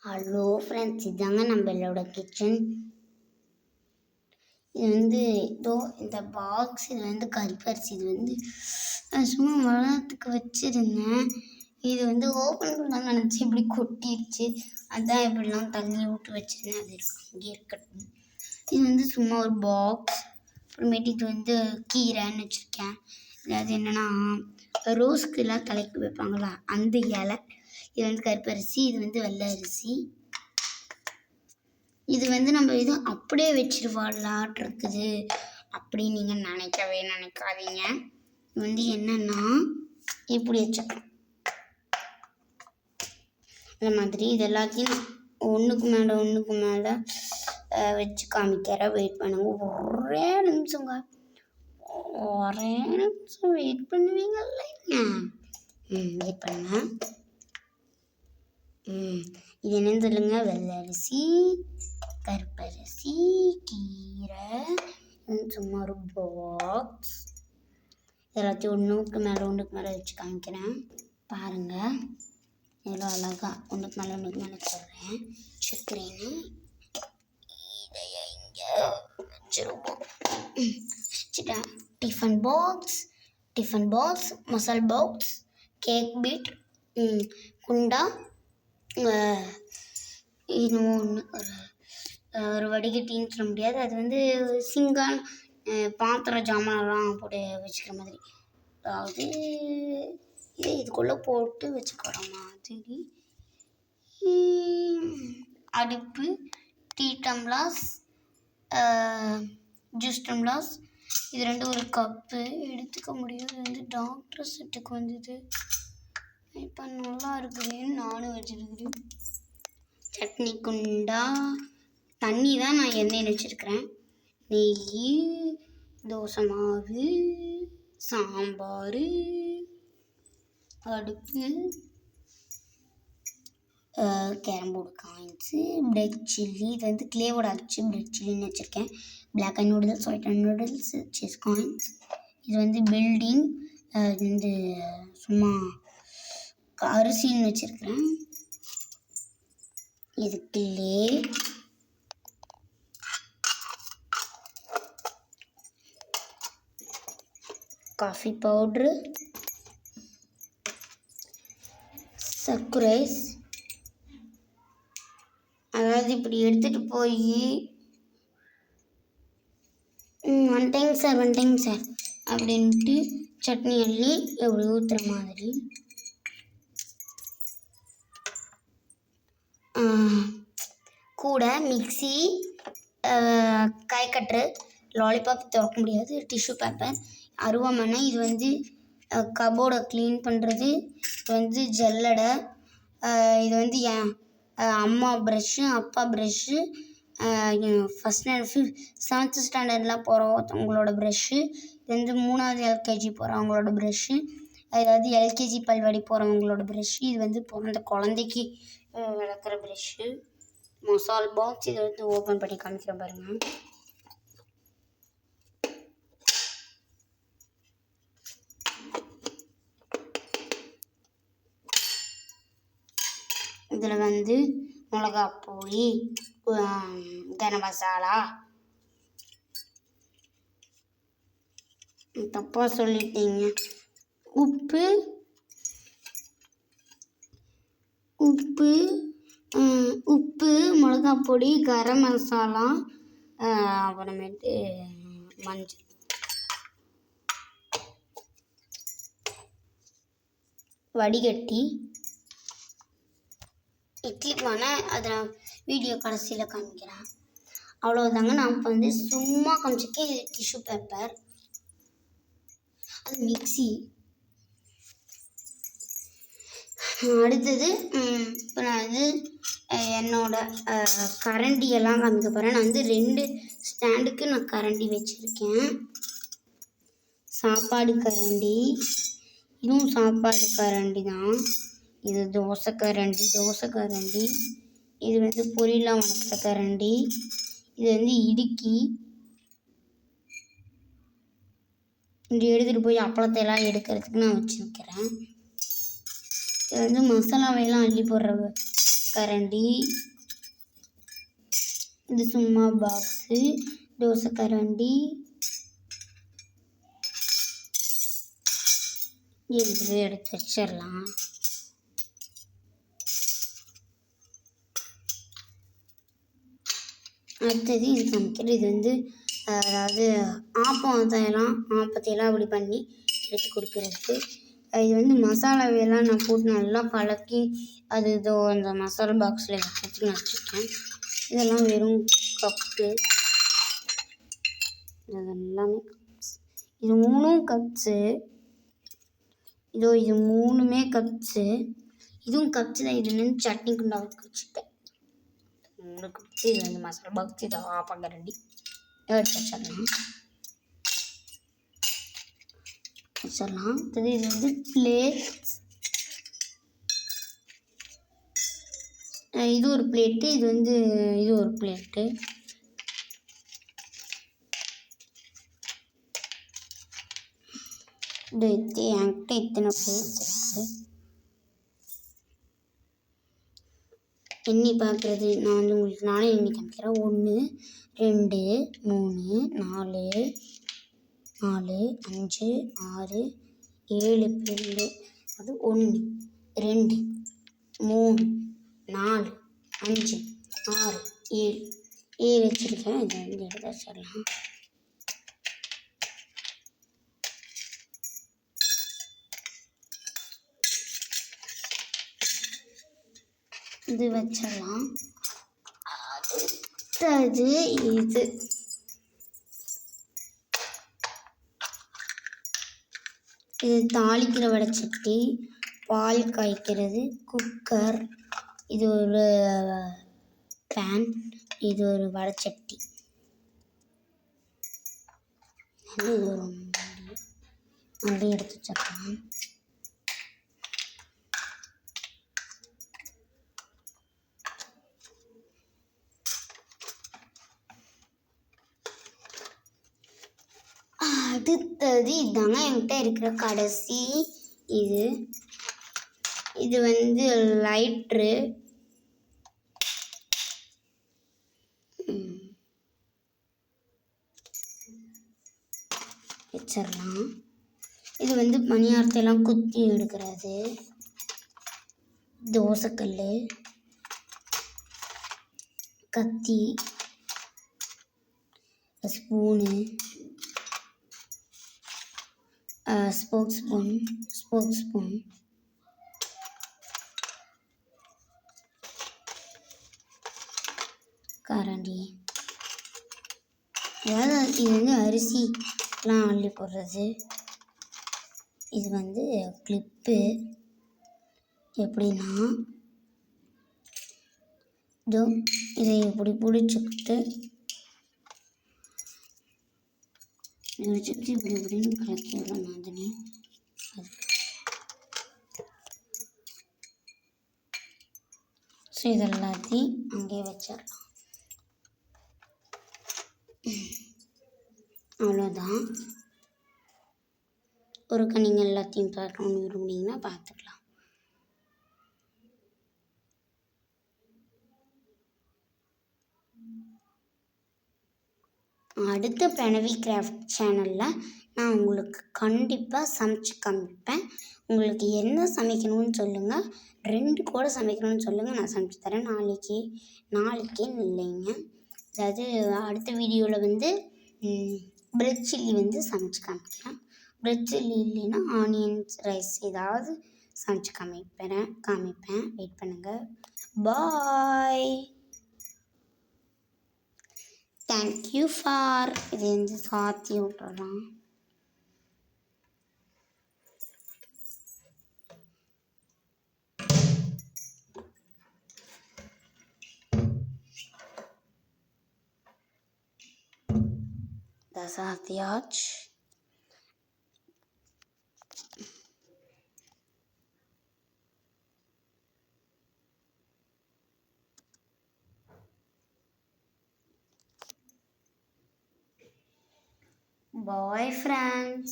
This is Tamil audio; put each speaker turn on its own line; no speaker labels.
ஹலோ ஃப்ரெண்ட்ஸ், இதாங்க நம்மளோட கிச்சன். இது இதோ இந்த பாக்ஸ், இது கறிப்பரிசி. இது நான் சும்மா வளர்த்துக்கு வச்சுருந்தேன். இது ஓப்பன் பண்ணலாம்னு நினச்சி இப்படி கொட்டிடுச்சு. அதான் இப்படிலாம் தள்ளி விட்டு வச்சுருந்தேன். அது இங்கே இருக்கட்டும். இது சும்மா ஒரு பாக்ஸ். அப்புறமேட்டு இது கீரைன்னு வச்சுருக்கேன். அதாவது என்னென்னா ரோஸ்க்கெல்லாம் தலைக்கு வைப்பாங்களா அந்த இலை. இது கருப்பரிசி. இது வெள்ளை அரிசி. இது நம்ம அப்படியே வச்சிருவாளாட்டு இருக்குது அப்படின்னு நீங்கள் நினைக்காதீங்க. இது என்னன்னா இப்படி வச்சுக்கலாம். இந்த மாதிரி இது எல்லாத்தையும் ஒன்றுக்கு மேலே வச்சு காமிக்கிறேன். வெயிட் பண்ணுங்க, ஒரே நிமிஷம் வெயிட் பண்ணுவீங்கல்ல. வெயிட் பண்ணுங்க. இது என்னன்னு சொல்லுங்க. வெள்ளை அரிசி, கருப்பரிசி, கீரை, சும்மா ஒரு பாக்ஸ். எல்லாத்தையும் ஒன்றுக்கு மேலே வச்சு காமிக்கிறேன். பாருங்கள் எவ்வளோ அழகா ஒன்றுக்கு மேலே சொல்கிறேன். வச்சுக்கிறேன்னு இதையை இங்கே வச்சுருவோம். வச்சுட்டேன். டிஃபன் பாக்ஸ், மசால் பாக்ஸ், கேக் பீட், குண்டா, இன்னும் ஒன்று ஒரு வடிகட்டின்னு சொல்ல முடியாது. அது சிங்கான் பாத்திரம் ஜாமான்லாம் போட்டு வச்சுக்கிற மாதிரி. அதாவது இதுக்குள்ளே போட்டு வச்சுக்கிற மாதிரி. அடுப்பு, டீ டம்ளாஸ், ஜூஸ் டம்ளாஸ், இது ரெண்டும் ஒரு கப்பு எடுத்துக்க முடியாது. டாக்டர் செட்டுக்கு வந்தது. இப்போ நல்லா இருக்குதுன்னு நானும் வச்சுருக்கிறேன். சட்னி குண்டா, தண்ணி தான் நான் எண்ணெயில் வச்சுருக்கிறேன். நெய், தோசை மாவு, சாம்பார், அடுப்பு, கேரம்போர்டு காயின்ஸு, பிரெட் சில்லி. இது கிளேவோட அடிச்சு பிரெட் சில்லின்னு வச்சுருக்கேன். Black and noodles, white and noodles, chess coins. இது பில்டிங். இது சும்மா அரிசின்னு வச்சுருக்கிறேன். இது கிளே, காஃபி பவுட்ரு, சர்க்கரைஸ். அதாவது இப்படி எடுத்துகிட்டு போய் ஒன் டைம் சார் அப்படின்ட்டு சட்னி அள்ளி இப்படி ஊற்றுற மாதிரி. கூட மிக்சி, காய்கட்டர், லாலிபாப் திறக்க முடியாது, டிஷ்யூ பேப்பர், அருவாமனை. இது கபோர்டை க்ளீன் பண்ணுறது. இது ஜல்லடை. இது என் அம்மா ப்ரெஷ்ஷு, அப்பா ப்ரெஷ்ஷு, ஃபஸ்ட் ஸ்டாண்டர்ட் 7th ஸ்டாண்டர்ட்லாம் போகிறவங்களோட ப்ரெஷ்ஷு. இது 3வது எல்கேஜி போகிறவங்களோட ப்ரெஷ்ஷு. அதாவது எல்கேஜி பல்வாடி போகிறவங்களோட ப்ரெஷ்ஷு. இது பிறந்த குழந்தைக்கு விளக்குற ப்ரெஷ்ஷு. மசால் பாக்ஸ். இது ஓப்பன் பண்ணி காமிக்கிறேன் பாருங்கள். இதில் மிளகாப்பொடி, கரம் மசாலா, தப்பாக சொல்லிட்டீங்க, உப்பு, மிளகாப்பொடி, கரம் மசாலா, அப்புறமேட்டு மஞ்சள். வடிகட்டி இட்லி பானை. அதை நான் வீடியோ கடைசியில் காமிக்கிறேன். அவ்வளோதாங்க. நான் இப்போ சும்மா காமிச்சிருக்கேன். இது டிஷ்யூ பேப்பர். அது மிக்சி. அடுத்தது இப்போ நான் என்னோட கரண்டியெல்லாம் காமிக்க போகிறேன். நான் 2 ஸ்டாண்டுக்கு நான் கரண்டி வச்சுருக்கேன். சாப்பாடு கரண்டி, இதுவும் சாப்பாடு கரண்டி தான். இது தோசை கரண்டி. இது பொரியலாம் வளர்க்குற கரண்டி. இது இடுக்கி. இங்கே எடுத்துகிட்டு போய் அப்பளத்தை எல்லாம் எடுக்கிறதுக்கு நான் வச்சுருக்கிறேன். இது மசாலாவையெல்லாம் அள்ளி போடுற கரண்டி, இது சும்மா பாக்ஸு, தோசை கரண்டி, இது எடுத்து வச்சிடலாம். அடுத்தது இது சமைக்கிறது. இது வந்து அதாவது ஆப்பத்தையெல்லாம் அப்படி பண்ணி எடுத்து கொடுக்குறதுக்கு. இது வந்து மசாலாவையெல்லாம் நான் போட்டு நல்லா கலக்கி அது இதோ அந்த மசாலா பாக்ஸில் எடுத்து நான் வச்சுருக்கேன். இதெல்லாம் வெறும் கப்பு, இதெல்லாமே கப்ஸ். இது 3 கப்ஸு. இதோ இது 3மே கப்ஸு. இதுவும் கப்ஸு தான். இது வந்து சட்னி குண்டாவுக்கு வச்சுட்டேன். 3 கப்ஸு. இது வந்து மசாலா பாக்ஸ். இது ஆப்பங்கரண்டி எடுத்து வச்சிடலாம். இது வந்து பிளேட்ஸ். இது ஒரு பிளேட்டு, இது வந்து இது ஒரு பிளேட்டு. இது என்கிட்ட இத்தனை பிளேட்ஸ் இருக்குது. எண்ணி பார்க்குறது நான் வந்து உங்களுக்கு நானே எண்ணி காமிக்கிறேன். 1 2 3 4 5 6 7 பில்லு. அது 1 2 3 4 5 6 7 வச்சுருக்கேன். இதை வந்து எடுத்து வச்சிடலாம். இது வச்சிடலாம். அடுத்தது இது தாளிக்கிற வடைச்சட்டி, பால் காய்க்கிறது, குக்கர், இது ஒரு பேன், இது ஒரு வடைச்சட்டி. இது ஒரு மண்டி எடுத்து வச்சிடலாம். அடுத்தது இதாங்க என்கிட்ட இருக்கிற கடைசி இது வந்து லைட்ரு. வச்சிடலாம். இது வந்து பணியாரத்தையெல்லாம் குத்தி எடுக்கிறது. தோசைக்கல், கத்தி, ஸ்பூனு, ஸ்போக் ஸ்பூன், கரண்டி. அதாவது இது வந்து அரிசிலாம் அள்ளி போடுறது. இது வந்து கிளிப்பு. எப்படின்னா இதோ இதை இப்படி பிடிச்சிக்கிட்டு இப்படின்னு கலக்கிடலாம். மாதிரி ஸோ இதெல்லாத்தையும் அங்கேயே வச்சிடலாம். அவ்வளோதான். ஒருக்க நீங்கள் எல்லாத்தையும் பார்க்கணுன்னு விரும்புனீங்கன்னா பார்த்துக்கலாம். அடுத்த பிரணவி கிராஃப்ட் சேனலில் நான் உங்களுக்கு கண்டிப்பாக சமைச்சு காமிப்பேன். உங்களுக்கு என்ன சமைக்கணும்னு சொல்லுங்கள். 2 கூட சமைக்கணும்னு சொல்லுங்கள், நான் சமைச்சு தரேன். நாளைக்கேன்னு இல்லைங்க. அதாவது அடுத்த வீடியோவில் வந்து பிரெட் சில்லி வந்து சமைச்சு காமிக்கிறேன். பிரெட் சில்லி இல்லைன்னா ஆனியன்ஸ் ரைஸ் ஏதாவது சமைச்சு காமிப்பேன். வெயிட் பண்ணுங்கள். பாய். Thank you for. இது வந்து சாத்தி விட்டுறலாம். சாத்தியாச்சு. Bye friends.